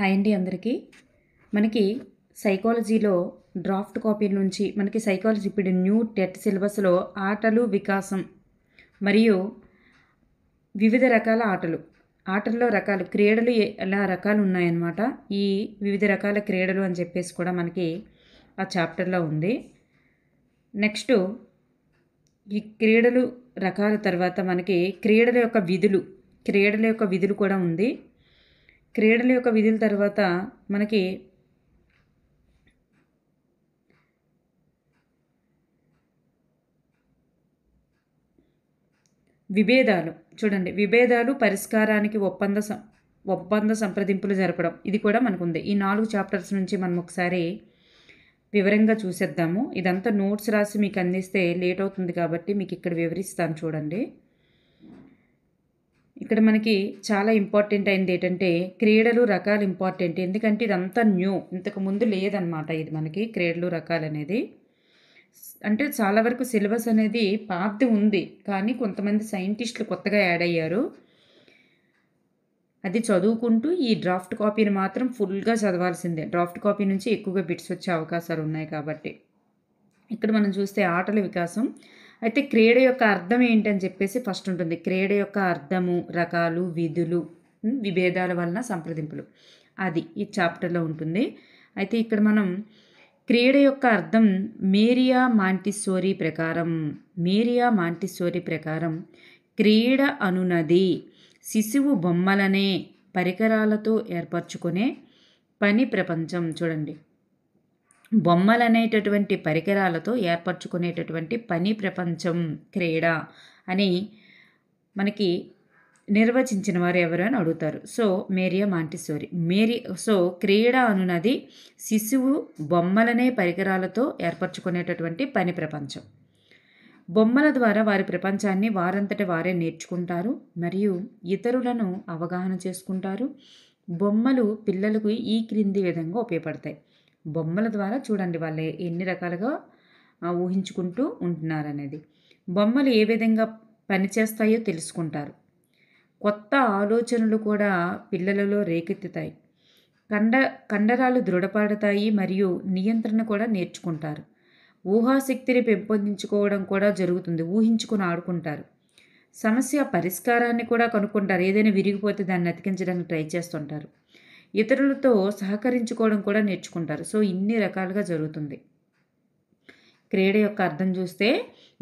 Hi అండి అందరికీ. మనకి సైకాలజీలో డ్రాఫ్ట్ కాపీల నుంచి మనకి సైకాలజీ ఇప్పుడు న్యూ టెట్ సిలబస్లో ఆటలు వికాసం మరియు వివిధ రకాల ఆటల్లో రకాలు క్రీడలు ఎలా రకాలు ఉన్నాయన్నమాట. ఈ వివిధ రకాల క్రీడలు అని చెప్పేసి కూడా మనకి ఆ చాప్టర్లో ఉంది. నెక్స్ట్ ఈ క్రీడలు రకాల తర్వాత మనకి క్రీడల యొక్క విధులు కూడా ఉంది. క్రీడల యొక్క విధుల తర్వాత మనకి విభేదాలు చూడండి. విభేదాలు పరిష్కారానికి ఒప్పంద సంప్రదింపులు జరపడం ఇది కూడా మనకు ఉంది. ఈ 4 చాప్టర్స్ నుంచి మనం ఒకసారి వివరంగా చూసేద్దాము. ఇదంతా నోట్స్ రాసి మీకు అందిస్తే లేట్ అవుతుంది కాబట్టి మీకు ఇక్కడ వివరిస్తాను చూడండి. ఇక్కడ మనకి చాలా ఇంపార్టెంట్ అయింది ఏంటంటే క్రీడలు రకాలు ఇంపార్టెంట్. ఎందుకంటే ఇదంతా న్యూ, ఇంతకుముందు లేదనమాట. ఇది మనకి క్రీడలు రకాలు అనేది అంటే చాలా వరకు సిలబస్ అనేది పాతది ఉంది, కానీ కొంతమంది సైంటిస్టులు కొత్తగా యాడ్ అయ్యారు. అది చదువుకుంటూ ఈ డ్రాఫ్ట్ కాపీని మాత్రం ఫుల్గా చదవాల్సిందే. డ్రాఫ్ట్ కాపీ నుంచి ఎక్కువగా బిట్స్ వచ్చే అవకాశాలు ఉన్నాయి కాబట్టి. ఇక్కడ మనం చూస్తే ఆటల వికాసం అయితే క్రీడ యొక్క అర్థం ఏంటని చెప్పేసి ఫస్ట్ ఉంటుంది. క్రీడ యొక్క అర్థము, రకాలు, విధులు, విభేదాల వలన సంప్రదింపులు అది ఈ చాప్టర్లో ఉంటుంది. అయితే ఇక్కడ మనం క్రీడ యొక్క అర్థం మేరియా మాంటిస్సోరీ ప్రకారం క్రీడ అనునది శిశువు బొమ్మలనే పరికరాలతో ఏర్పరచుకునే పని ప్రపంచం. చూడండి, బొమ్మలనేటటువంటి పరికరాలతో ఏర్పరచుకునేటటువంటి పని ప్రపంచం క్రీడ అని మనకి నిర్వచించిన వారు ఎవరు అని అడుగుతారు. So Maria Montessori. సో క్రీడ అనున్నది శిశువు బొమ్మలనే పరికరాలతో ఏర్పరచుకునేటటువంటి పని ప్రపంచం. బొమ్మల ద్వారా వారి ప్రపంచాన్ని వారంతట వారే నేర్చుకుంటారు మరియు ఇతరులను అవగాహన చేసుకుంటారు. బొమ్మలు పిల్లలకు ఈ క్రింది విధంగా ఉపయోగపడతాయి. బొమ్మల ద్వారా చూడండి వాళ్ళు ఎన్ని రకాలుగా ఊహించుకుంటూ ఉంటున్నారనేది. బొమ్మలు ఏ విధంగా పనిచేస్తాయో తెలుసుకుంటారు. కొత్త ఆలోచనలు కూడా పిల్లలలో రేకెత్తుతాయి. కండరాలు దృఢపడతాయి మరియు నియంత్రణ కూడా నేర్చుకుంటారు. ఊహాశక్తిని పెంపొందించుకోవడం కూడా జరుగుతుంది. ఊహించుకుని ఆడుకుంటారు. సమస్య పరిష్కారాన్ని కూడా కనుక్కుంటారు. ఏదైనా విరిగిపోతే దాన్ని అతికించడానికి ట్రై చేస్తుంటారు. ఇతరులతో సహకరించుకోవడం కూడా నేర్చుకుంటారు. సో ఇన్ని రకాలుగా జరుగుతుంది. క్రీడ యొక్క అర్థం చూస్తే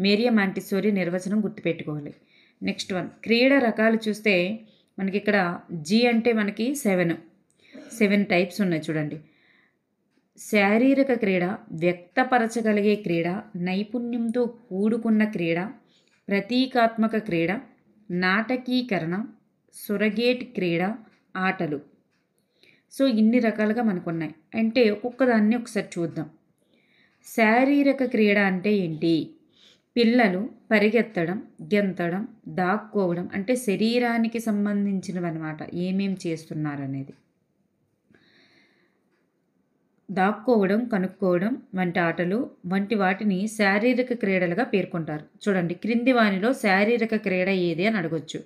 మేరియా మాంటిస్సోరీ నిర్వచనం గుర్తుపెట్టుకోవాలి. నెక్స్ట్ వన్ క్రీడ రకాలు చూస్తే మనకి ఇక్కడ జీ అంటే మనకి 7 టైప్స్ ఉన్నాయి చూడండి. శారీరక క్రీడ, వ్యక్తపరచగలిగే క్రీడ, నైపుణ్యంతో కూడుకున్న క్రీడ, ప్రతీకాత్మక క్రీడ, నాటకీకరణ, సురగేట్ క్రీడ, ఆటలు. సో ఇన్ని రకాలుగా మనకున్నాయి. అంటే ఒక్కొక్క దాన్ని ఒకసారి చూద్దాం. శారీరక క్రీడ అంటే ఏంటి? పిల్లలు పరిగెత్తడం, గెంతడం, దాక్కోవడం అంటే శరీరానికి సంబంధించినవి అనమాట. ఏమేం చేస్తున్నారనేది. దాక్కోవడం, కనుక్కోవడం వంటి ఆటలు వంటి వాటిని శారీరక క్రీడలుగా పేర్కొంటారు. చూడండి, క్రింది వానిలో శారీరక క్రీడ ఏది అని అడగొచ్చు.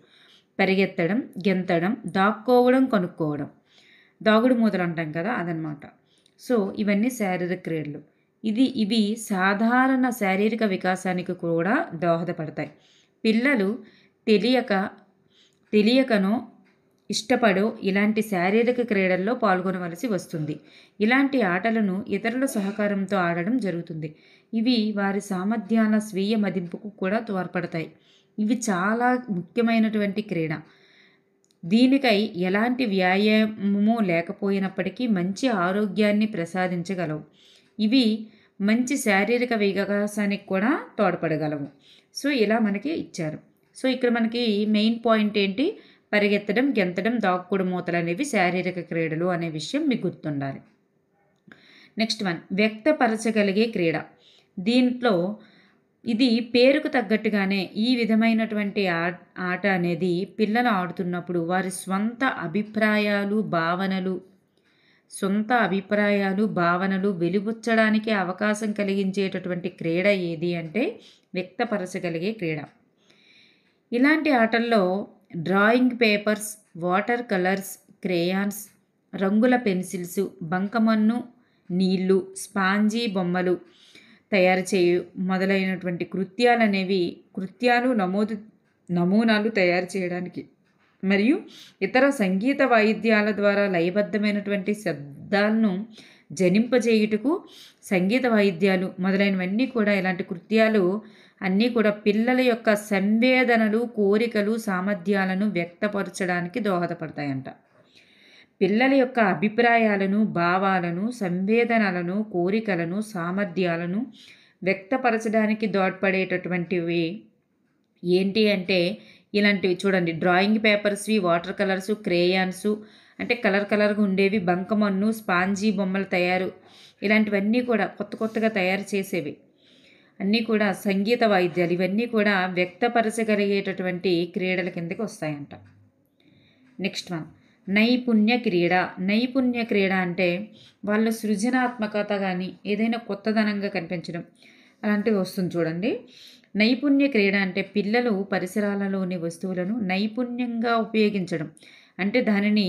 పరిగెత్తడం, గెంతడం, దాక్కోవడం, కనుక్కోవడం, దాగుడు మూతలు అంటాం కదా అదనమాట. సో ఇవన్నీ శారీరక క్రీడలు. ఇవి సాధారణ శారీరక వికాసానికి కూడా దోహదపడతాయి. పిల్లలు తెలియకనో ఇష్టపడో ఇలాంటి శారీరక క్రీడల్లో పాల్గొనవలసి వస్తుంది. ఇలాంటి ఆటలను ఇతరుల సహకారంతో ఆడడం జరుగుతుంది. ఇవి వారి సామర్థ్యాల స్వీయ మదింపుకు కూడా తోడ్పడతాయి. ఇవి చాలా ముఖ్యమైనటువంటి క్రీడ. దీనికై ఎలాంటి వ్యాయామము లేకపోయినప్పటికీ మంచి ఆరోగ్యాన్ని ప్రసాదించగలవు. ఇవి మంచి శారీరక వికాసానికి కూడా తోడ్పడగలవు. సో ఇలా మనకి ఇచ్చారు. సో ఇక్కడ మనకి మెయిన్ పాయింట్ ఏంటి? పరిగెత్తడం, గెంతడం, దాక్కుడు మూతలు అనేవి శారీరక క్రీడలు అనే విషయం మీకు గుర్తుండాలి. నెక్స్ట్ వన్ వ్యక్తపరచగలిగే క్రీడ. దీంట్లో ఇది పేరుకు తగ్గట్టుగానే ఈ విధమైనటువంటి ఆట అనేది పిల్లలు ఆడుతున్నప్పుడు వారి సొంత అభిప్రాయాలు భావనలు వెలిబుచ్చడానికి అవకాశం కలిగించేటటువంటి క్రీడ ఏది అంటే వ్యక్తపరచగలిగే క్రీడ. ఇలాంటి ఆటల్లో drawing papers, water colours, crayons, రంగుల పెన్సిల్స్, బంకమన్ను, నీళ్లు, స్పాంజీ బొమ్మలు తయారు చేయు మొదలైనటువంటి కృత్యాలు నమూనాలు తయారు చేయడానికి మరియు ఇతర సంగీత వాయిద్యాల ద్వారా లయబద్ధమైనటువంటి శబ్దాలను జనింపజేయుటకు సంగీత వాయిద్యాలు మొదలైనవన్నీ కూడా ఇలాంటి కృత్యాలు అన్నీ కూడా పిల్లల యొక్క సంవేదనలు, కోరికలు, సామర్థ్యాలను వ్యక్తపరచడానికి దోహదపడతాయంట. పిల్లల యొక్క అభిప్రాయాలను, భావాలను, సంవేదనలను, కోరికలను, సామర్థ్యాలను వ్యక్తపరచడానికి దోడ్పడేటటువంటివి ఏంటి అంటే ఇలాంటివి చూడండి. డ్రాయింగ్ పేపర్స్వి, వాటర్ కలర్స్, క్రేయాన్స్ అంటే కలర్గా ఉండేవి, బంకమన్ను, స్పాంజీ బొమ్మల తయారు, ఇలాంటివన్నీ కూడా కొత్తగా తయారు చేసేవి అన్నీ కూడా సంగీత వాయిద్యాలు. ఇవన్నీ కూడా వ్యక్తపరచగలిగేటటువంటి క్రీడల కిందకి వస్తాయంట. నెక్స్ట్ వన్, నైపుణ్య క్రీడ. నైపుణ్య క్రీడ అంటే వాళ్ళ సృజనాత్మకత కానీ ఏదైనా కొత్తదనంగా కనిపించడం అలాంటివి వస్తుంది చూడండి. నైపుణ్య క్రీడ అంటే పిల్లలు పరిసరాలలోని వస్తువులను నైపుణ్యంగా ఉపయోగించడం, అంటే దానిని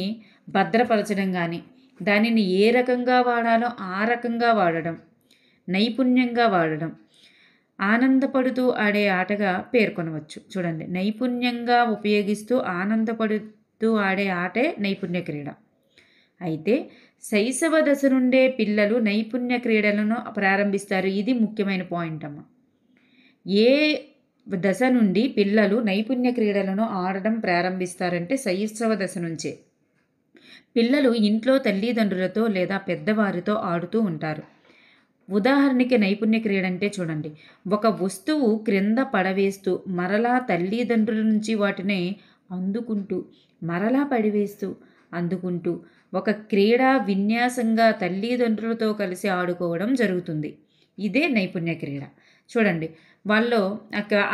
భద్రపరచడం కానీ దానిని ఏ రకంగా వాడాలో ఆ రకంగా వాడడం, నైపుణ్యంగా వాడడం, ఆనందపడుతూ ఆడే ఆటగా పేర్కొనవచ్చు. చూడండి, నైపుణ్యంగా ఉపయోగిస్తూ ఆనందపడుతూ ఆడే ఆటే నైపుణ్య క్రీడ. అయితే శైశవ దశ నుండే పిల్లలు నైపుణ్య క్రీడలను ప్రారంభిస్తారు. ఇది ముఖ్యమైన పాయింట్ అమ్మ. ఏ దశ నుండి పిల్లలు నైపుణ్య క్రీడలను ఆడడం ప్రారంభిస్తారంటే శైశవ దశ నుంచే. పిల్లలు ఇంట్లో తల్లిదండ్రులతో లేదా పెద్దవారితో ఆడుతూ ఉంటారు. ఉదాహరణకి నైపుణ్య క్రీడ అంటే చూడండి, ఒక వస్తువు క్రింద పడవేస్తూ మరలా తల్లిదండ్రుల నుంచి వాటిని అందుకుంటూ, మరలా పడివేస్తూ అందుకుంటూ ఒక క్రీడా విన్యాసంగా తల్లిదండ్రులతో కలిసి ఆడుకోవడం జరుగుతుంది. ఇదే నైపుణ్య క్రీడ. చూడండి, వాళ్ళు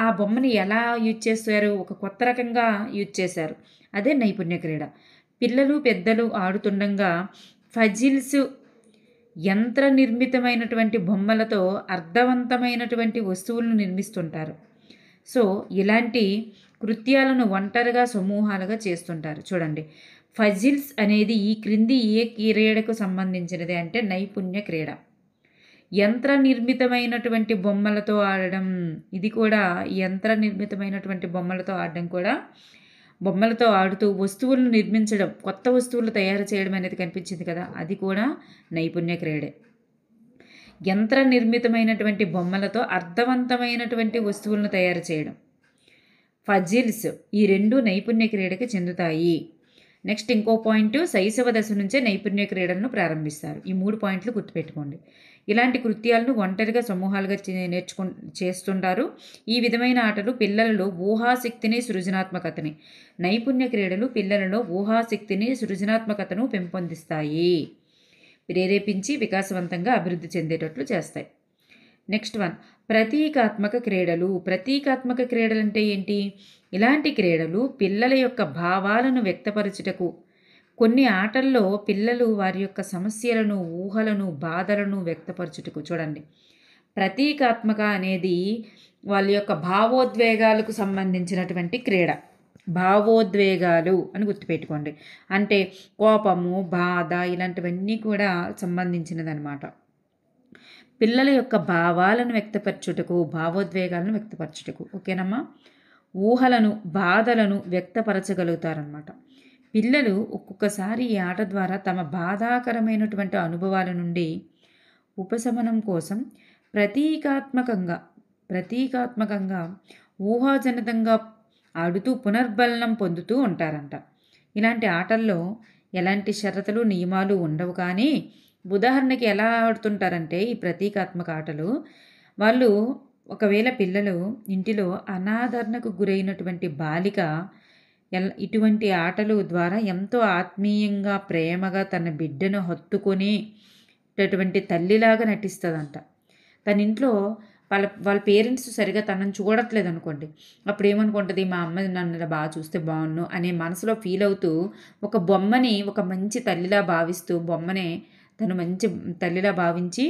ఆ బొమ్మని ఎలా యూజ్ చేస్తారు, ఒక కొత్త రకంగా యూజ్ చేశారు. అదే నైపుణ్య క్రీడ. పిల్లలు పెద్దలు ఆడుతుండగా ఫజిల్స్, యంత్ర నిర్మితమైనటువంటి బొమ్మలతో అర్థవంతమైనటువంటి వస్తువులను నిర్మిస్తుంటారు. సో ఇలాంటి కృత్యాలను ఒంటరిగా సమూహాలుగా చేస్తుంటారు. చూడండి, ఫజిల్స్ అనేది ఈ క్రింది ఏ క్రీడకు సంబంధించినది అంటే నైపుణ్య క్రీడ. యంత్ర నిర్మితమైనటువంటి బొమ్మలతో ఆడడం, ఇది కూడా యంత్ర నిర్మితమైనటువంటి బొమ్మలతో ఆడడం కూడా, బొమ్మలతో ఆడుతూ వస్తువులను నిర్మించడం, కొత్త వస్తువులు తయారు చేయడం అనేది కనిపించింది కదా, అది కూడా నైపుణ్య క్రీడే. యంత్ర నిర్మితమైనటువంటి బొమ్మలతో అర్థవంతమైనటువంటి వస్తువులను తయారు చేయడం, ఫజిల్స్, ఈ రెండు నైపుణ్య క్రీడకి చెందుతాయి. నెక్స్ట్ ఇంకో పాయింట్, శైశవ దశ నుంచే నైపుణ్య క్రీడలను ప్రారంభిస్తారు. ఈ 3 పాయింట్లు గుర్తుపెట్టుకోండి. ఇలాంటి కృత్యాలను ఒంటరిగా సమూహాలుగా చేస్తుంటారు. ఈ విధమైన ఆటలు పిల్లలలో ఊహాశక్తిని, సృజనాత్మకతని, నైపుణ్య క్రీడలు పిల్లలలో ఊహాశక్తిని, సృజనాత్మకతను పెంపొందిస్తాయి, ప్రేరేపించి వికాసవంతంగా అభివృద్ధి చెందేటట్లు చేస్తాయి. నెక్స్ట్ వన్, ప్రతీకాత్మక క్రీడలు. ప్రతీకాత్మక క్రీడలు అంటే ఏంటి? ఇలాంటి క్రీడలు పిల్లల యొక్క భావాలను వ్యక్తపరచుటకు. కొన్ని ఆటల్లో పిల్లలు వారి యొక్క సమస్యలను, ఊహలను, బాధలను వ్యక్తపరచుటకు. చూడండి, ప్రతీకాత్మక అనేది వాళ్ళ యొక్క భావోద్వేగాలకు సంబంధించినటువంటి క్రీడ. భావోద్వేగాలు అని గుర్తుపెట్టుకోండి. అంటే కోపము, బాధ ఇలాంటివన్నీ కూడా సంబంధించినదనమాట. పిల్లల యొక్క భావాలను వ్యక్తపరచుటకు, భావోద్వేగాలను వ్యక్తపరచుటకు. ఓకేనమ్మా? ఊహలను, బాధలను వ్యక్తపరచగలుగుతారనమాట. పిల్లలు ఒక్కొక్కసారి ఈ ఆట ద్వారా తమ బాధాకరమైనటువంటి అనుభవాల నుండి ఉపశమనం కోసం ప్రతీకాత్మకంగా ఊహాజనితంగా ఆడుతూ పునర్బలనం పొందుతూ ఉంటారంట. ఇలాంటి ఆటల్లో ఎలాంటి షరతులు, నియమాలు ఉండవు. కానీ ఉదాహరణకి ఎలా ఆడుతుంటారంటే ఈ ప్రతీకాత్మక ఆటలు, వాళ్ళు ఒకవేళ పిల్లలు ఇంటిలో అనాదరణకు గురైనటువంటి బాలిక ఇటువంటి ఆటలు ద్వారా ఎంతో ఆత్మీయంగా, ప్రేమగా తన బిడ్డను హత్తుకునేటటువంటి తల్లిలాగా నటిస్తుందంట. తన ఇంట్లో వాళ్ళ పేరెంట్స్ సరిగా తనని చూడట్లేదు అనుకోండి, అప్పుడు ఏమనుకుంటుంది, మా అమ్మ నన్ను ఇలా బాగా చూస్తే బాగున్ను అనే మనసులో ఫీల్ అవుతూ ఒక బొమ్మని ఒక మంచి తల్లిలా భావిస్తూ, బొమ్మనే తను మంచి తల్లిలా భావించి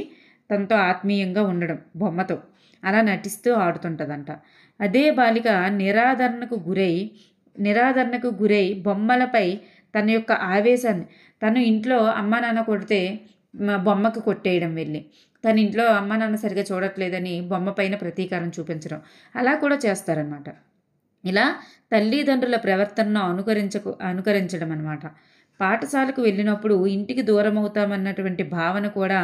తనతో ఆత్మీయంగా ఉండడం బొమ్మతో అలా నటిస్తూ ఆడుతుంటుందంట. అదే బాలిక నిరాదరణకు గురై బొమ్మలపై తన యొక్క ఆవేశాన్ని, తను ఇంట్లో అమ్మ నాన్న కొడితే బొమ్మకు కొట్టేయడం వెళ్ళి, తన ఇంట్లో అమ్మ నాన్న సరిగ్గా చూడట్లేదని బొమ్మ పైన ప్రతీకారం చూపించడం, అలా కూడా చేస్తారనమాట. ఇలా తల్లిదండ్రుల ప్రవర్తనను అనుకరించడం అనమాట. పాఠశాలకు వెళ్ళినప్పుడు ఇంటికి దూరం అవుతామన్నటువంటి భావన కూడా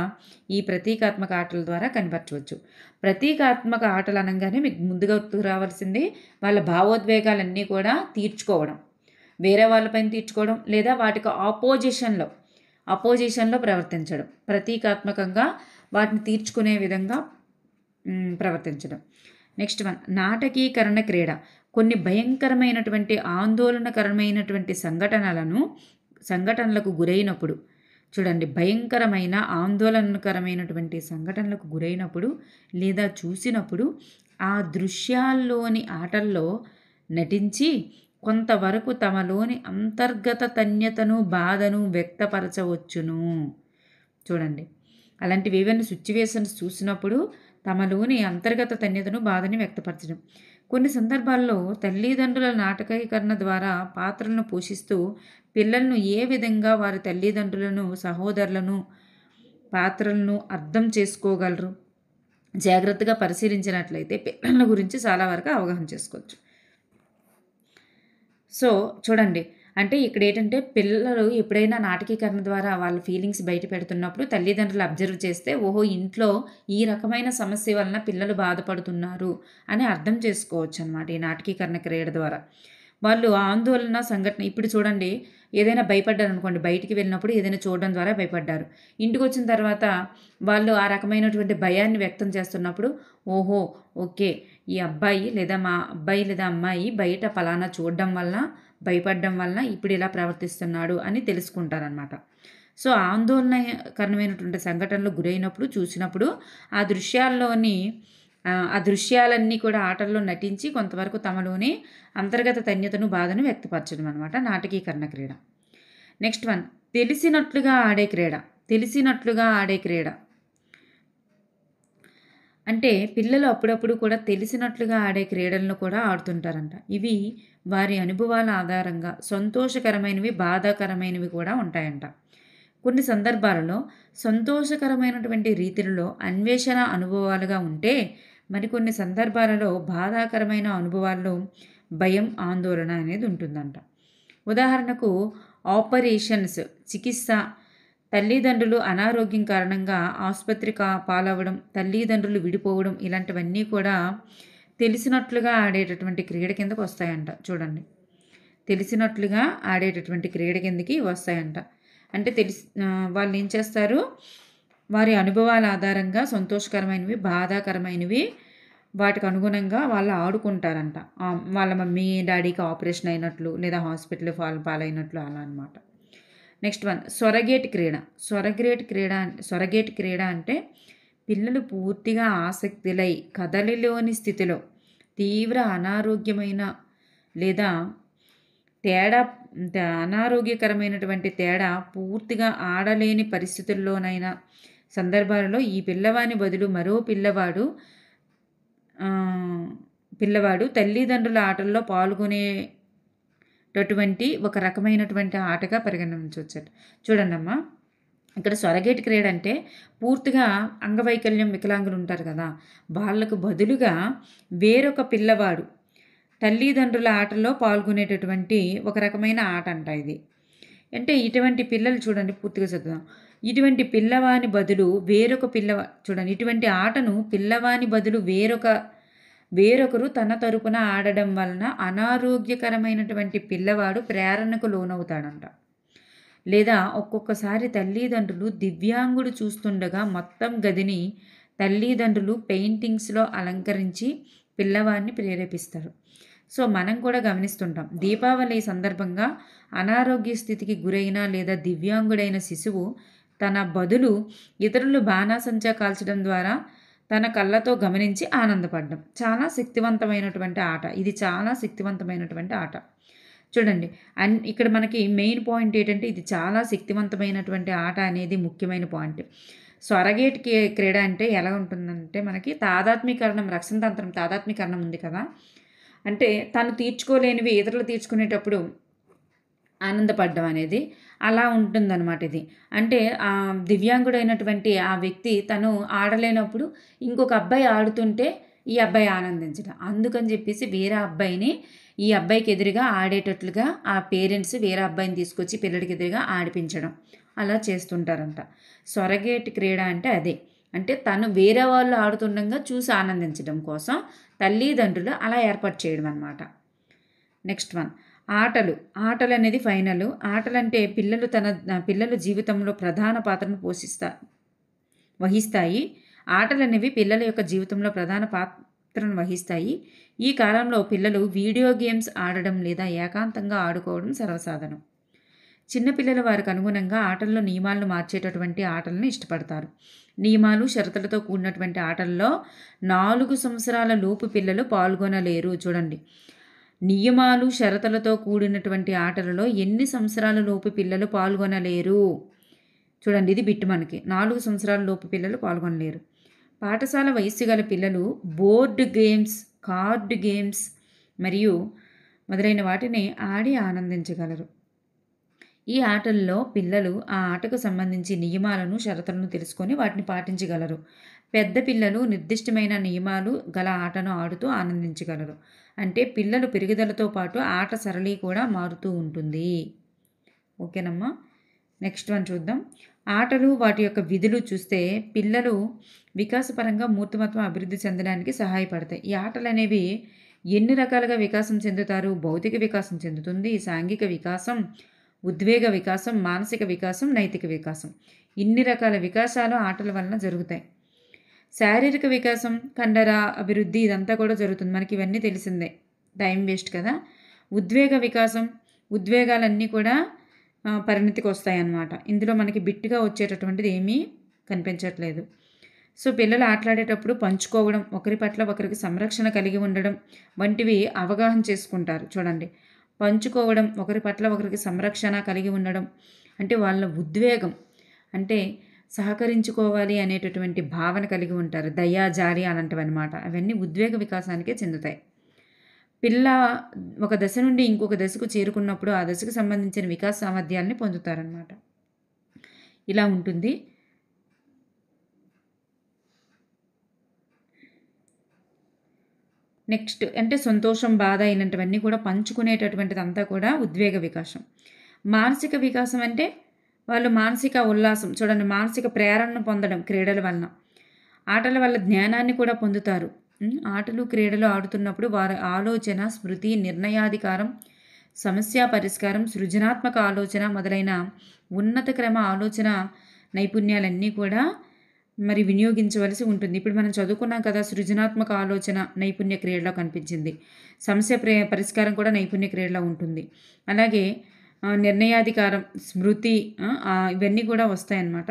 ఈ ప్రతీకాత్మక ఆటల ద్వారా కనపరచవచ్చు. ప్రతీకాత్మక ఆటలు అనగానే మీకు ముందుగా గుర్తుకు రావాల్సింది వాళ్ళ భావోద్వేగాలన్నీ కూడా తీర్చుకోవడం, వేరే వాళ్ళపైన తీర్చుకోవడం, లేదా వాటికి అపోజిషన్లో ప్రవర్తించడం, ప్రతీకాత్మకంగా వాటిని తీర్చుకునే విధంగా ప్రవర్తించడం. నెక్స్ట్ వన్, నాటకీకరణ క్రీడ. కొన్ని భయంకరమైనటువంటి ఆందోళనకరమైనటువంటి సంఘటనలకు గురైనప్పుడు, చూడండి, భయంకరమైన ఆందోళనకరమైనటువంటి సంఘటనలకు గురైనప్పుడు లేదా చూసినప్పుడు ఆ దృశ్యాల్లోని ఆటల్లో నటించి కొంతవరకు తమలోని అంతర్గత తన్యతను, బాధను వ్యక్తపరచవచ్చును. చూడండి, అలాంటివి ఏవైనా సిచ్యువేషన్స్ చూసినప్పుడు తమలోని అంతర్గత తన్యతను, బాధని వ్యక్తపరచడం. కొన్ని సందర్భాల్లో తల్లిదండ్రుల నాటకీకరణ ద్వారా పాత్రలను పోషిస్తూ పిల్లలను ఏ విధంగా వారి తల్లిదండ్రులను, సహోదరులను, పాత్రలను అర్థం చేసుకోగలరు జాగ్రత్తగా పరిశీలించినట్లయితే పిల్లల గురించి చాలా వరకు అవగాహన చేసుకోవచ్చు. సో చూడండి, అంటే ఇక్కడ ఏంటంటే పిల్లలు ఎప్పుడైనా నాటకీకరణ ద్వారా వాళ్ళ ఫీలింగ్స్ బయట పెడుతున్నప్పుడు తల్లిదండ్రులు అబ్జర్వ్ చేస్తే, ఓహో ఇంట్లో ఈ రకమైన సమస్య వలన పిల్లలు బాధపడుతున్నారు అని అర్థం చేసుకోవచ్చు అనమాట ఈ నాటకీకరణ క్రియ ద్వారా. వాళ్ళు ఆందోళన సంఘటన, ఇప్పుడు చూడండి, ఏదైనా భయపడ్డారు అనుకోండి, బయటికి వెళ్ళినప్పుడు ఏదైనా చూడడం ద్వారా భయపడ్డారు, ఇంటికి వచ్చిన తర్వాత వాళ్ళు ఆ రకమైనటువంటి భయాన్ని వ్యక్తం చేస్తున్నప్పుడు, ఓహో ఓకే, ఈ అబ్బాయి లేదా మా అబ్బాయి లేదా అమ్మాయి బయట ఫలానా చూడడం వల్ల, భయపడడం వలన ఇప్పుడు ఇలా ప్రవర్తిస్తున్నాడు అని తెలుసుకుంటారనమాట. సో ఆందోళనకరమైనటువంటి సంఘటనలు గురైనప్పుడు, చూసినప్పుడు ఆ దృశ్యాలన్నీ కూడా ఆటల్లో నటించి కొంతవరకు తమలోని అంతర్గత తన్యతను, బాధను వ్యక్తపరచడం అనమాట నాటకీకరణ క్రీడ. నెక్స్ట్ వన్, తెలిసినట్లుగా ఆడే క్రీడ. అంటే పిల్లలు అప్పుడప్పుడు కూడా తెలిసినట్లుగా ఆడే క్రీడలను కూడా ఆడుతుంటారంట. ఇవి వారి అనుభవాల ఆధారంగా సంతోషకరమైనవి, బాధాకరమైనవి కూడా ఉంటాయంట. కొన్ని సందర్భాలలో సంతోషకరమైనటువంటి రీతిలో అన్వేషణ అనుభవాలుగా ఉంటే, మరికొన్ని సందర్భాలలో బాధాకరమైన అనుభవాల్లో భయం, ఆందోళన అనేది ఉంటుందంట. ఉదాహరణకు ఆపరేషన్స్, చికిత్స, తల్లిదండ్రులు అనారోగ్యం కారణంగా ఆసుపత్రి పాలవడం, తల్లిదండ్రులు విడిపోవడం, ఇలాంటివన్నీ కూడా తెలిసినట్లుగా ఆడేటటువంటి క్రీడ కిందకు వస్తాయంట. చూడండి, తెలిసినట్లుగా ఆడేటటువంటి క్రీడ కిందకి వస్తాయంట. అంటే వాళ్ళు ఏం చేస్తారు, వారి అనుభవాల ఆధారంగా సంతోషకరమైనవి, బాధాకరమైనవి వాటికి అనుగుణంగా వాళ్ళు ఆడుకుంటారంట. వాళ్ళ మమ్మీ డాడీకి ఆపరేషన్ అయినట్లు, లేదా హాస్పిటల్ పాలైనట్లు, అలా అనమాట. నెక్స్ట్ వన్, సొరగేట్ క్రీడ అంటే పిల్లలు పూర్తిగా ఆసక్తిలై కదలిలోని స్థితిలో తీవ్ర అనారోగ్యమైన లేదా అనారోగ్యకరమైనటువంటి తేడా పూర్తిగా ఆడలేని పరిస్థితుల్లోనైనా సందర్భాలలో ఈ పిల్లవాని బదులు మరో పిల్లవాడు తల్లిదండ్రుల ఆటల్లో పాల్గొనేటటువంటి ఒక రకమైనటువంటి ఆటగా పరిగణించవచ్చు. చూడండమ్మా, ఇక్కడ సొరగేట్ క్రీడ అంటే పూర్తిగా అంగవైకల్యం, వికలాంగులు ఉంటారు కదా, వాళ్ళకు బదులుగా వేరొక పిల్లవాడు తల్లిదండ్రుల ఆటల్లో పాల్గొనేటటువంటి ఒక రకమైన ఆట అంట ఇది. అంటే ఇటువంటి పిల్లలు, చూడండి పూర్తిగా చదువుదాం, ఇటువంటి పిల్లవాని బదులు చూడండి, ఇటువంటి ఆటను పిల్లవాని బదులు వేరొకరు తన తరపున ఆడడం వలన అనారోగ్యకరమైనటువంటి పిల్లవాడు ప్రేరణకు లోనవుతాడంట. లేదా ఒక్కొక్కసారి తల్లిదండ్రులు దివ్యాంగుడు చూస్తుండగా మొత్తం గదిని తల్లిదండ్రులు పెయింటింగ్స్లో అలంకరించి పిల్లవాడిని ప్రేరేపిస్తారు. సో మనం కూడా గమనిస్తుంటాం, దీపావళి సందర్భంగా అనారోగ్య స్థితికి గురైన లేదా దివ్యాంగుడైన శిశువు తన బదులు ఇతరులు బాణాసంచా కాల్చడం ద్వారా తన కళ్ళతో గమనించి ఆనందపడడం చాలా శక్తివంతమైనటువంటి ఆట. ఇది చాలా శక్తివంతమైనటువంటి ఆట. చూడండి, ఇక్కడ మనకి మెయిన్ పాయింట్ ఏంటంటే ఇది చాలా శక్తివంతమైనటువంటి ఆట అనేది ముఖ్యమైన పాయింట్. సొరగేట్ క్రీడ అంటే ఎలా ఉంటుందంటే, మనకి తాదాత్మీకరణం, రక్షణతంత్రం తాదాత్మీకరణం ఉంది కదా, అంటే తను తీర్చుకోలేనివి ఇతరులు తీర్చుకునేటప్పుడు ఆనందపడడం అనేది అలా ఉంటుందన్నమాట ఇది. అంటే దివ్యాంగుడైనటువంటి ఆ వ్యక్తి తను ఆడలేనప్పుడు ఇంకొక అబ్బాయి ఆడుతుంటే ఈ అబ్బాయి ఆనందించడం. అందుకని చెప్పేసి వేరే అబ్బాయిని ఈ అబ్బాయికి ఎదురుగా ఆడేటట్లుగా ఆ పేరెంట్స్ వేరే అబ్బాయిని తీసుకొచ్చి పిల్లడికి ఎదురుగా ఆడిపించడం అలా చేస్తుంటారంట. సొరగేటి క్రీడ అంటే అదే. అంటే తను వేరే వాళ్ళు ఆడుతుండగా చూసి ఆనందించడం కోసం తల్లిదండ్రులు అలా ఏర్పాటు చేయడం అన్నమాట. నెక్స్ట్ వన్ ఆటలు అనేది ఫైనల్. ఆటలంటే పిల్లలు జీవితంలో ప్రధాన పాత్రను వహిస్తాయి. ఆటలనేవి పిల్లల యొక్క జీవితంలో ప్రధాన పాత్రను వహిస్తాయి. ఈ కాలంలో పిల్లలు వీడియో గేమ్స్ ఆడడం లేదా ఏకాంతంగా ఆడుకోవడం సర్వసాధారణం. చిన్నపిల్లలు వారికి అనుగుణంగా ఆటల్లో నియమాలను మార్చేటటువంటి ఆటలను ఇష్టపడతారు. నియమాలు షరతులతో కూడినటువంటి ఆటల్లో 4 సంవత్సరాల లోపు పిల్లలు పాల్గొనలేరు. చూడండి, నియమాలు షరతులతో కూడినటువంటి ఆటలలో ఎన్ని సంవత్సరాల లోపు పిల్లలు పాల్గొనలేరు? చూడండి, ఇది బిట్టు మనకి. 4 సంవత్సరాల లోపు పిల్లలు పాల్గొనలేరు. పాఠశాల వయస్సు గల పిల్లలు బోర్డు గేమ్స్, కార్డు గేమ్స్ మరియు మొదలైన వాటిని ఆడి ఆనందించగలరు. ఈ ఆటల్లో పిల్లలు ఆ ఆటకు సంబంధించి నియమాలను షరతులను తెలుసుకొని వాటిని పాటించగలరు. పెద్ద పిల్లలు నిర్దిష్టమైన నియమాలు గల ఆటను ఆడుతూ ఆనందించగలరు. అంటే పిల్లలు పెరుగుదలతో పాటు ఆట సరళి కూడా మారుతూ ఉంటుంది. ఓకేనమ్మా. నెక్స్ట్ వన్ చూద్దాం. ఆటలు వాటి యొక్క విధులు చూస్తే పిల్లలు వికాసపరంగా మూర్తిమత్వం అభివృద్ధి చెందడానికి సహాయపడతాయి. ఈ ఆటలు అనేవి ఎన్ని రకాలుగా వికాసం చెందుతారు? భౌతిక వికాసం చెందుతుంది, సాంఘిక వికాసం, ఉద్వేగ వికాసం, మానసిక వికాసం, నైతిక వికాసం. ఇన్ని రకాల వికాసాలు ఆటల వలన జరుగుతాయి. శారీరక వికాసం, కండర అభివృద్ధి ఇదంతా కూడా జరుగుతుంది. మనకి ఇవన్నీ తెలిసిందే, టైం వేస్ట్ కదా. ఉద్వేగ వికాసం, ఉద్వేగాలన్నీ కూడా పరిణతికి వస్తాయన్నమాట. ఇందులో మనకి బిట్టుగా వచ్చేటటువంటిది ఏమీ కనిపించట్లేదు. సో పిల్లలు ఆటలాడేటప్పుడు పంచుకోవడం, ఒకరి పట్ల ఒకరికి సంరక్షణ కలిగి ఉండడం వంటివి అవగాహన చేసుకుంటారు. చూడండి, పంచుకోవడం, ఒకరి పట్ల ఒకరికి సంరక్షణ కలిగి ఉండడం అంటే వాళ్ళ ఉద్వేగం, అంటే సహకరించుకోవాలి అనేటటువంటి భావన కలిగి ఉంటారు. దయా, జాలి అలాంటివి అనమాట. అవన్నీ ఉద్వేగ వికాసానికే చెందుతాయి. పిల్ల ఒక దశ నుండి ఇంకొక దశకు చేరుకున్నప్పుడు ఆ దశకు సంబంధించిన వికాస సామర్థ్యాలని పొందుతారనమాట. ఇలా ఉంటుంది. నెక్స్ట్ అంటే సంతోషం, బాధ ఇలాంటివన్నీ కూడా పంచుకునేటటువంటిది అంతా కూడా ఉద్వేగ వికాసం. మానసిక వికాసం అంటే వాళ్ళు మానసిక ఉల్లాసం, చూడండి, మానసిక ప్రేరణను పొందడం క్రీడల వలన. ఆటల వల్ల జ్ఞానాన్ని కూడా పొందుతారు. ఆటలు క్రీడలు ఆడుతున్నప్పుడు వారి ఆలోచన, స్మృతి, నిర్ణయాధికారం, సమస్య పరిష్కారం, సృజనాత్మక ఆలోచన మొదలైన ఉన్నత క్రమ ఆలోచన నైపుణ్యాలన్నీ కూడా మరి వినియోగించవలసి ఉంటుంది. ఇప్పుడు మనం చదువుకున్నాం కదా, సృజనాత్మక ఆలోచన నైపుణ్య క్రియలో కనిపించింది. సమస్య పరిష్కారం కూడా నైపుణ్య క్రియలో ఉంటుంది. అలాగే నిర్ణయాధికారం, స్మృతి, ఇవన్నీ కూడా వస్తాయన్నమాట.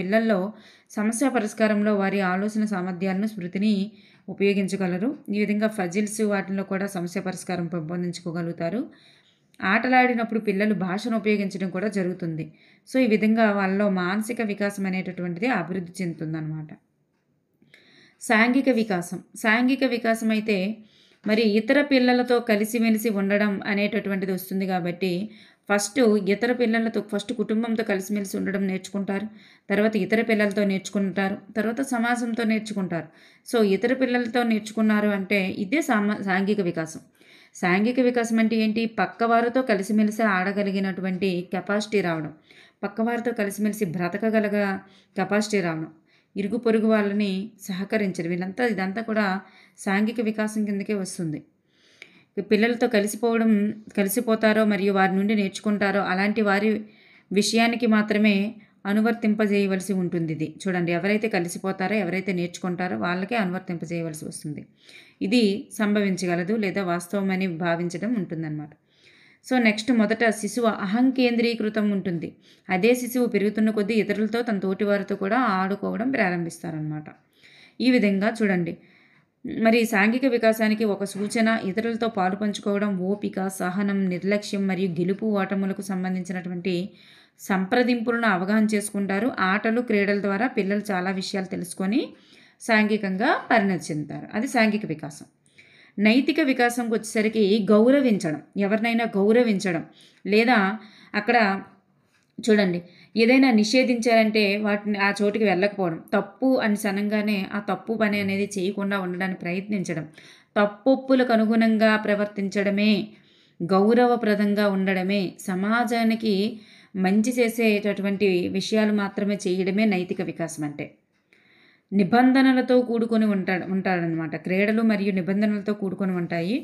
పిల్లల్లో సమస్య పరిష్కారంలో వారి ఆలోచన సామర్థ్యాలను, స్మృతిని ఉపయోగించగలరు. ఈ విధంగా ఫజిల్స్ వాటిల్లో కూడా సమస్య పరిష్కారం పెంపొందించుకోగలుగుతారు. ఆటలాడినప్పుడు పిల్లలు భాషను ఉపయోగించడం కూడా జరుగుతుంది. సో ఈ విధంగా వాళ్ళలో మానసిక వికాసం అనేటటువంటిది అభివృద్ధి చెందుతుందన్నమాట. సాంఘిక వికాసం అయితే మరి ఇతర పిల్లలతో కలిసిమెలిసి ఉండడం అనేటటువంటిది వస్తుంది. కాబట్టి ఫస్ట్ కుటుంబంతో కలిసిమెలిసి ఉండడం నేర్చుకుంటారు. తర్వాత ఇతర పిల్లలతో నేర్చుకుంటారు. తర్వాత సమాజంతో నేర్చుకుంటారు. సో ఇతర పిల్లలతో నేర్చుకున్నారు అంటే ఇదే సాంఘిక వికాసం. సాంఘిక వికాసం అంటే ఏంటి? పక్కవారితో కలిసిమెలిసి ఆడగలిగినటువంటి కెపాసిటీ రావడం, పక్కవారితో కలిసిమెలిసి బ్రతకగల కెపాసిటీ రావడం, ఇరుగు పొరుగు వాళ్ళని సహకరించడం, ఇదంతా కూడా సాంఘిక వికాసం కిందకే వస్తుంది. పిల్లలతో కలిసిపోతారో మరియు వారి నుండి నేర్చుకుంటారో అలాంటి వారి విషయానికి మాత్రమే అనువర్తింపజేయవలసి ఉంటుంది. ఇది చూడండి, ఎవరైతే కలిసిపోతారో, ఎవరైతే నేర్చుకుంటారో వాళ్ళకే అనువర్తింపజేయవలసి వస్తుంది. ఇది సంభవించగలదు లేదా వాస్తవమని భావించడం ఉంటుందన్నమాట. సో నెక్స్ట్ మొదట శిశువు అహంకేంద్రీకృతం ఉంటుంది. అదే శిశువు పెరుగుతున్న కొద్దీ ఇతరులతో, తన తోటి వారితో కూడా ఆడుకోవడం ప్రారంభిస్తారనమాట. ఈ విధంగా చూడండి, మరి సాంఘిక వికాసానికి ఒక సూచన ఇతరులతో పాలు పంచుకోవడం, ఓపిక, సహనం, నిర్లక్ష్యం మరియు గెలుపు ఓటములకు సంబంధించినటువంటి సంప్రదింపులను అవగాహన చేసుకుంటారు. ఆటలు క్రీడల ద్వారా పిల్లలు చాలా విషయాలు తెలుసుకొని సాంఘికంగా పరిణతి చెందుతారు. అది సాంఘిక వికాసం. నైతిక వికాసంకి వచ్చేసరికి గౌరవించడం, ఎవరినైనా గౌరవించడం, లేదా అక్కడ చూడండి ఏదైనా నిషేధించారంటే వాటిని ఆ చోటుకి వెళ్ళకపోవడం, తప్పు అని సనంగానే ఆ తప్పు పని అనేది చేయకుండా ఉండడానికి ప్రయత్నించడం, తప్పొప్పులకు అనుగుణంగా ప్రవర్తించడమే, గౌరవప్రదంగా ఉండడమే, సమాజానికి మంచి చేసేటటువంటి విషయాలు మాత్రమే చేయడమే నైతిక వికాసం అంటే. నిబంధనలతో కూడుకొని ఉంటాడనమాట. క్రీడలు మరియు నిబంధనలతో కూడుకొని ఉంటాయి.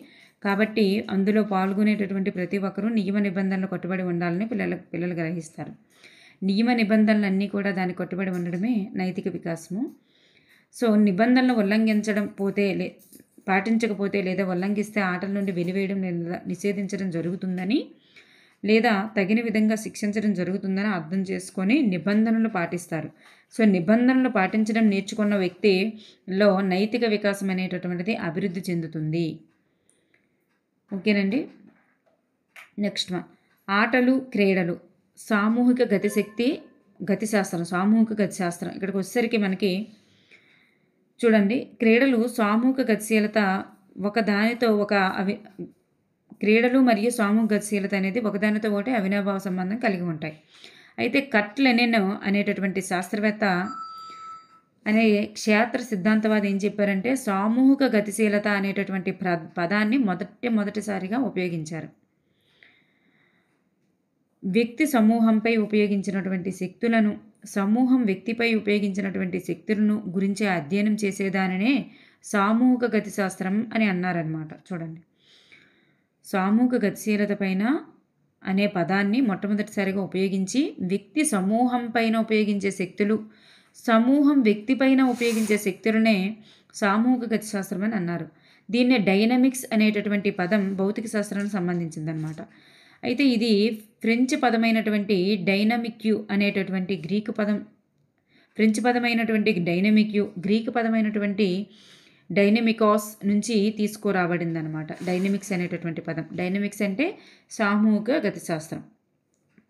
కాబట్టి అందులో పాల్గొనేటటువంటి ప్రతి ఒక్కరూ నియమ నిబంధనలు కట్టుబడి ఉండాలని పిల్లలు గ్రహిస్తారు. నియమ నిబంధనలన్నీ కూడా దానికి కట్టుబడి ఉండడమే నైతిక వికాసము. సో నిబంధనలు పాటించకపోతే లేదా ఉల్లంఘిస్తే ఆటల నుండి వెలివేయడం లేదా నిషేధించడం జరుగుతుందని, లేదా తగిన విధంగా శిక్షించడం జరుగుతుందని అర్థం చేసుకొని నిబంధనలు పాటిస్తారు. సో నిబంధనలు పాటించడం నేర్చుకున్న వ్యక్తిలో నైతిక వికాసం అనేటటువంటిది అభివృద్ధి చెందుతుంది. ఓకేనండి. నెక్స్ట్ వన్, ఆటలు క్రీడలు సామూహిక గతిశాస్త్రం. ఇక్కడికి వచ్చేసరికి మనకి చూడండి, క్రీడలు సామూహిక గతిశీలత క్రీడలు మరియు సామూహిక గతిశీలత అనేది ఒకదానితో ఒకటి అవినాభావ సంబంధం కలిగి ఉంటాయి. అయితే కర్ట్ లెనిన్ అనేటటువంటి శాస్త్రవేత్త అనే క్షేత్ర సిద్ధాంతవాది ఏం చెప్పారంటే సామూహిక గతిశీలత అనేటటువంటి పదాన్ని మొదటిసారిగా ఉపయోగించారు. వ్యక్తి సమూహంపై ఉపయోగించినటువంటి శక్తులను, సమూహం వ్యక్తిపై ఉపయోగించినటువంటి శక్తులను గురించి అధ్యయనం చేసేదానినే సామూహిక గతిశాస్త్రం అని అన్నారనమాట. చూడండి, సామూహిక గతిశీలత పైన అనే పదాన్ని మొట్టమొదటిసారిగా ఉపయోగించి వ్యక్తి సమూహం పైన ఉపయోగించే శక్తులు, సమూహం వ్యక్తి పైన ఉపయోగించే శక్తులనే సామూహిక గతిశాస్త్రం అని అన్నారు. దీన్నే డైనమిక్స్ అనేటటువంటి పదం భౌతిక శాస్త్రానికి సంబంధించిందనమాట. అయితే ఇది ఫ్రెంచ్ పదమైనటువంటి డైనమిక్యూ అనేటటువంటి గ్రీకు పదం, ఫ్రెంచ్ పదమైనటువంటి డైనమిక్యూ గ్రీకు పదమైనటువంటి డైనమికాస్ నుంచి తీసుకురాబడింది అనమాట. డైనమిక్స్ అనేటటువంటి పదం. డైనమిక్స్ అంటే సామూహిక గతిశాస్త్రం.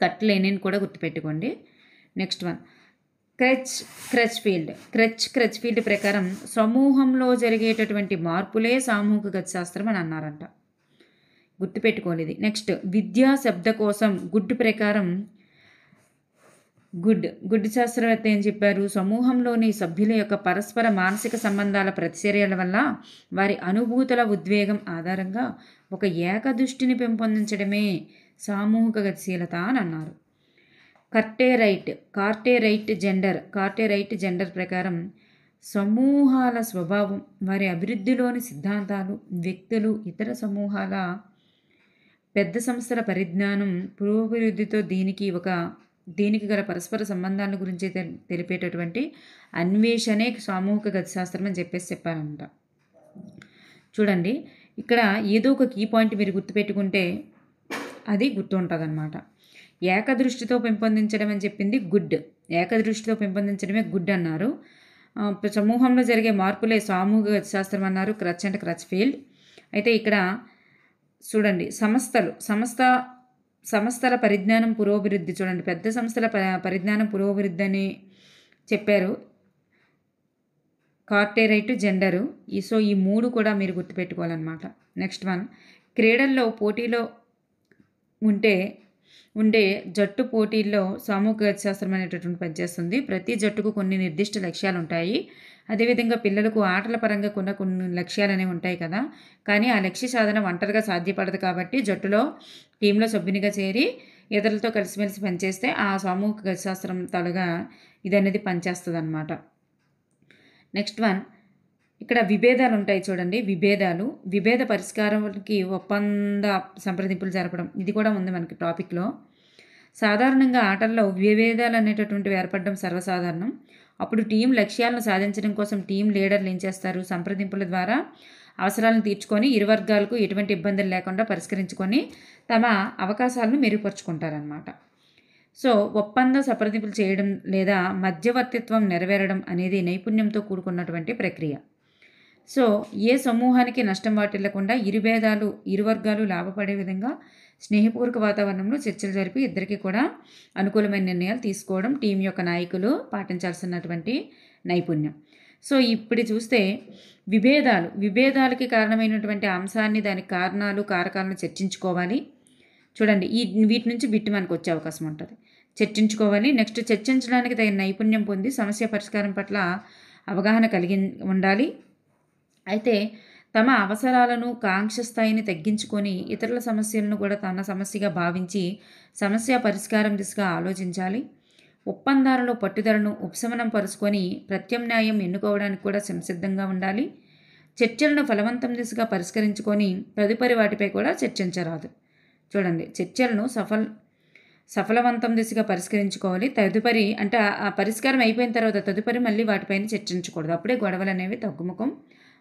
కర్ట్ లెనిన్ కూడా గుర్తుపెట్టుకోండి. నెక్స్ట్ వన్, క్రచ్ఫీల్డ్ ప్రకారం సమూహంలో జరిగేటటువంటి మార్పులే సామూహిక గతిశాస్త్రం అని అన్నారంట. గుర్తుపెట్టుకోవాలి ఇది. నెక్స్ట్, విద్యా శబ్దకోశం గుడ్ ప్రకారం గుడ్ శాస్త్రవేత్త ఏం చెప్పారు, సమూహంలోని సభ్యుల యొక్క పరస్పర మానసిక సంబంధాల ప్రతిచర్యల వల్ల వారి అనుభూతుల ఉద్వేగం ఆధారంగా ఒక ఏకదృష్టిని పెంపొందించడమే సామూహిక గతిశీలత అని అన్నారు. కార్టెరైట్ జెండర్ ప్రకారం సమూహాల స్వభావం, వారి అభివృద్ధిలోని సిద్ధాంతాలు, వ్యక్తులు, ఇతర సమూహాల పెద్ద సంస్థల పరిజ్ఞానం, పురోభివృద్ధితో దీనికి గల పరస్పర సంబంధాల గురించి తెలిపేటటువంటి అన్వేషణే సామూహిక గతిశాస్త్రం అని చెప్పారంట. చూడండి, ఇక్కడ ఏదో ఒక కీ పాయింట్ మీరు గుర్తుపెట్టుకుంటే అది గుర్తుంటుందన్నమాట. ఏకదృష్టితో పెంపొందించడం అని చెప్పింది గుడ్, ఏకదృష్టితో పెంపొందించడమే గుడ్ అన్నారు. సమూహంలో జరిగే మార్పులే సామూహిక గతిశాస్త్రం అన్నారు క్రచ్ఫీల్డ్. అయితే ఇక్కడ చూడండి, సంస్థల పరిజ్ఞానం పురోభివృద్ధి, చూడండి పెద్ద సంస్థల పరిజ్ఞానం పురోభివృద్ధి అని చెప్పారు కార్టెరైట్ జెండరు. సో ఈ మూడు కూడా మీరు గుర్తుపెట్టుకోవాలన్నమాట. నెక్స్ట్ వన్, క్రీడల్లో పోటీలో ఉండే జట్టు పోటీల్లో సామూహిక గతిశాస్త్రం అనేటటువంటి పనిచేస్తుంది. ప్రతి జట్టుకు కొన్ని నిర్దిష్ట లక్ష్యాలు ఉంటాయి. అదేవిధంగా పిల్లలకు ఆటల పరంగా కొన్ని లక్ష్యాలు అనేవి ఉంటాయి కదా, కానీ ఆ లక్ష్య సాధన ఒంటరిగా సాధ్యపడదు. కాబట్టి టీంలో సభ్యునిగా చేరి ఇతరులతో కలిసిమెలిసి పనిచేస్తే ఆ సామూహిక గతిశాస్త్రం తలుగా ఇది అనేది పనిచేస్తుంది అనమాట. నెక్స్ట్ వన్, ఇక్కడ విభేదాలు ఉంటాయి చూడండి. విభేద పరిష్కారానికి ఒప్పంద సంప్రదింపులు జరపడం, ఇది కూడా ఉంది మనకి టాపిక్లో. సాధారణంగా ఆటల్లో విభేదాలు అనేటటువంటివి ఏర్పడడం సర్వసాధారణం. అప్పుడు టీం లక్ష్యాలను సాధించడం కోసం టీం లీడర్లు ఏం చేస్తారు, సంప్రదింపుల ద్వారా అవసరాలను తీర్చుకొని ఇరు వర్గాలకు ఎటువంటి ఇబ్బందులు లేకుండా పరిష్కరించుకొని తమ అవకాశాలను మెరుగుపరుచుకుంటారనమాట. సో ఒప్పంద సంప్రదింపులు చేయడం లేదా మధ్యవర్తిత్వం నెరవేరడం అనేది నైపుణ్యంతో కూడుకున్నటువంటి ప్రక్రియ. సో ఏ సమూహానికి నష్టం వాటిల్లకుండా ఇరు వర్గాలు లాభపడే విధంగా స్నేహపూర్వక వాతావరణంలో చర్చలు జరిపి ఇద్దరికి కూడా అనుకూలమైన నిర్ణయాలు తీసుకోవడం టీం యొక్క నాయకులు పాటించాల్సినటువంటి నైపుణ్యం. సో ఇప్పుడు చూస్తే విభేదాలకి కారణమైనటువంటి అంశాన్ని, దానికి కారణాలు, కారకాలను చర్చించుకోవాలి. చూడండి వీటి నుంచి బిట్టు మనకు వచ్చే అవకాశం ఉంటుంది. చర్చించుకోవాలి. నెక్స్ట్ చర్చించడానికి తగిన నైపుణ్యం పొంది సమస్య పరిష్కారం పట్ల అవగాహన కలిగి ఉండాలి. అయితే తమ అవసరాలను, కాంక్ష స్థాయిని తగ్గించుకొని ఇతరుల సమస్యలను కూడా తన సమస్యగా భావించి సమస్య పరిష్కారం దిశగా ఆలోచించాలి. ఒప్పందాలలో పట్టుదలను ఉపశమనం పరుచుకొని ప్రత్యామ్నాయం ఎన్నుకోవడానికి కూడా సంసిద్ధంగా ఉండాలి. చర్చలను ఫలవంతం దిశగా పరిష్కరించుకొని తదుపరి వాటిపై కూడా చర్చించరాదు. చూడండి, చర్చలను సఫలవంతం దిశగా పరిష్కరించుకోవాలి. తదుపరి అంటే ఆ పరిష్కారం అయిపోయిన తర్వాత తదుపరి మళ్ళీ వాటిపైన చర్చించకూడదు. అప్పుడే గొడవలు అనేవి తగ్గుముఖం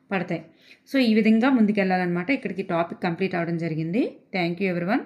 పడతాయి. సో ఈ విధంగా ముందుకెళ్ళాలన్నమాట. ఇక్కడికి టాపిక్ కంప్లీట్ అవ్వడం జరిగింది. Thank you everyone.